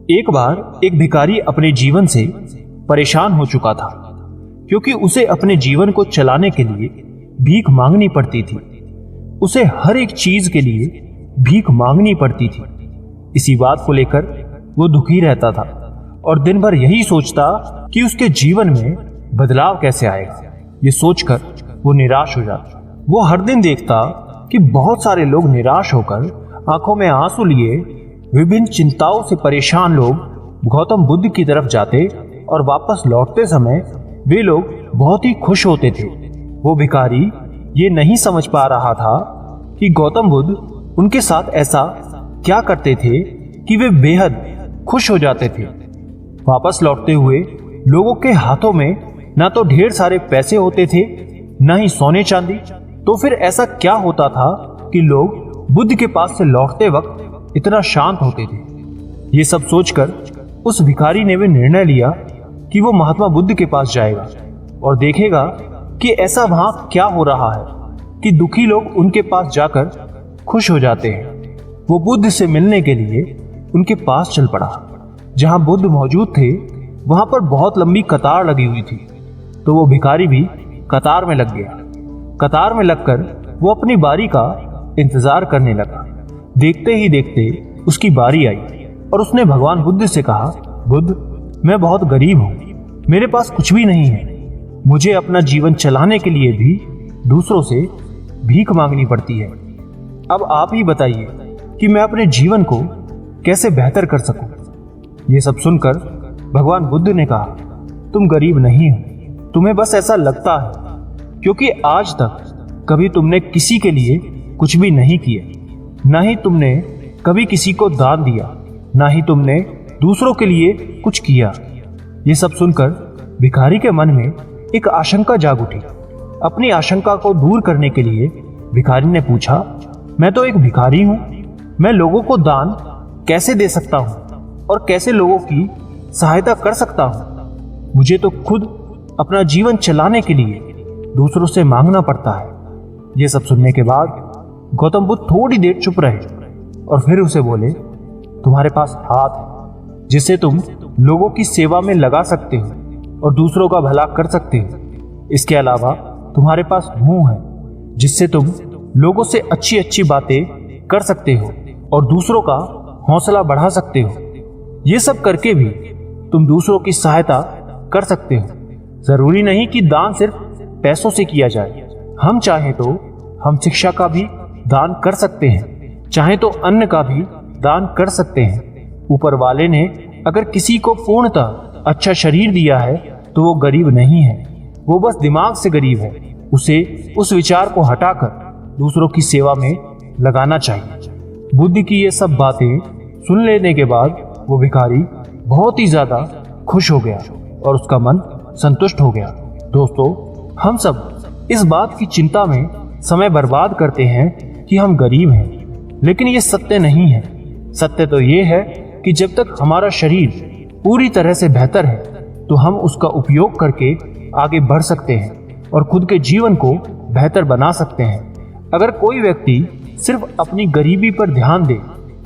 एक बार एक भिखारी अपने जीवन से परेशान हो चुका था, क्योंकि उसे अपने जीवन को चलाने के लिए भीख मांगनी पड़ती थी। उसे हर एक चीज के लिए भीख मांगनी पड़ती थी। इसी बात को लेकर वो दुखी रहता था और दिन भर यही सोचता कि उसके जीवन में बदलाव कैसे आएगा। ये सोचकर वो निराश हो जाता। वो हर दिन देखता कि बहुत सारे लोग निराश होकर आंखों में आंसू लिए विभिन्न चिंताओं से परेशान लोग गौतम बुद्ध की तरफ जाते और वापस लौटते समय वे लोग बहुत ही खुश होते थे। वो भिखारी ये नहीं समझ पा रहा था कि गौतम बुद्ध उनके साथ ऐसा क्या करते थे कि वे बेहद खुश हो जाते थे। वापस लौटते हुए लोगों के हाथों में ना तो ढेर सारे पैसे होते थे, ना ही सोने चांदी। तो फिर ऐसा क्या होता था कि लोग बुद्ध के पास से लौटते वक्त इतना शांत होते थे। ये सब सोचकर उस भिखारी ने भी निर्णय लिया कि वो महात्मा बुद्ध के पास जाएगा और देखेगा कि ऐसा वहां क्या हो रहा है कि दुखी लोग उनके पास जाकर खुश हो जाते हैं। वो बुद्ध से मिलने के लिए उनके पास चल पड़ा। जहां बुद्ध मौजूद थे वहां पर बहुत लंबी कतार लगी हुई थी, तो वो भिखारी भी कतार में लग गया। कतार में लगकर वो अपनी बारी का इंतजार करने लगा। देखते ही देखते उसकी बारी आई और उसने भगवान बुद्ध से कहा, बुद्ध, मैं बहुत गरीब हूं, मेरे पास कुछ भी नहीं है। मुझे अपना जीवन चलाने के लिए भी दूसरों से भीख मांगनी पड़ती है। अब आप ही बताइए कि मैं अपने जीवन को कैसे बेहतर कर सकूं। ये सब सुनकर भगवान बुद्ध ने कहा, तुम गरीब नहीं हो, तुम्हें बस ऐसा लगता है, क्योंकि आज तक कभी तुमने किसी के लिए कुछ भी नहीं किया, ना ही तुमने कभी किसी को दान दिया, ना ही तुमने दूसरों के लिए कुछ किया। ये सब सुनकर भिखारी के मन में एक आशंका जाग उठी। अपनी आशंका को दूर करने के लिए भिखारी ने पूछा, मैं तो एक भिखारी हूं, मैं लोगों को दान कैसे दे सकता हूं और कैसे लोगों की सहायता कर सकता हूं। मुझे तो खुद अपना जीवन चलाने के लिए दूसरों से मांगना पड़ता है। यह सब सुनने के बाद गौतम बुद्ध थोड़ी देर चुप रहे और फिर उसे बोले, तुम्हारे पास हाथ है जिससे तुम लोगों की सेवा में लगा सकते हो और दूसरों का भला कर सकते हो। इसके अलावा तुम्हारे पास मुंह है जिससे तुम लोगों से अच्छी अच्छी बातें कर सकते हो और दूसरों का हौसला बढ़ा सकते हो। ये सब करके भी तुम दूसरों की सहायता कर सकते हो। जरूरी नहीं कि दान सिर्फ पैसों से किया जाए। हम चाहे तो हम शिक्षा का भी दान कर सकते हैं, चाहे तो अन्न का भी दान कर सकते हैं। ऊपर वाले ने अगर किसी को पूर्णतः अच्छा शरीर दिया है तो वो गरीब नहीं है, वो बस दिमाग से गरीब है। उसे उस विचार को हटाकर दूसरों की सेवा में लगाना चाहिए। बुद्ध की ये सब बातें सुन लेने के बाद वो भिखारी बहुत ही ज्यादा खुश हो गया और उसका मन संतुष्ट हो गया। दोस्तों, हम सब इस बात की चिंता में समय बर्बाद करते हैं कि हम गरीब हैं, लेकिन ये सत्य नहीं है। सत्य तो ये है कि जब तक हमारा शरीर पूरी तरह से बेहतर है तो हम उसका उपयोग करके आगे बढ़ सकते हैं और खुद के जीवन को बेहतर बना सकते हैं। अगर कोई व्यक्ति सिर्फ अपनी गरीबी पर ध्यान दे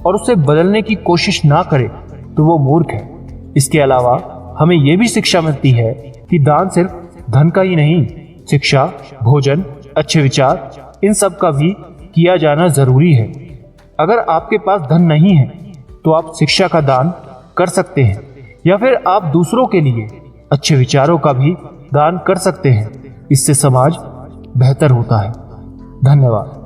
और उसे बदलने की कोशिश ना करे तो वो मूर्ख है। इसके अलावा हमें यह भी शिक्षा मिलती है कि दान सिर्फ धन का ही नहीं, शिक्षा, भोजन, अच्छे विचार, इन सब का भी किया जाना जरूरी है। अगर आपके पास धन नहीं है तो आप शिक्षा का दान कर सकते हैं, या फिर आप दूसरों के लिए अच्छे विचारों का भी दान कर सकते हैं। इससे समाज बेहतर होता है। धन्यवाद।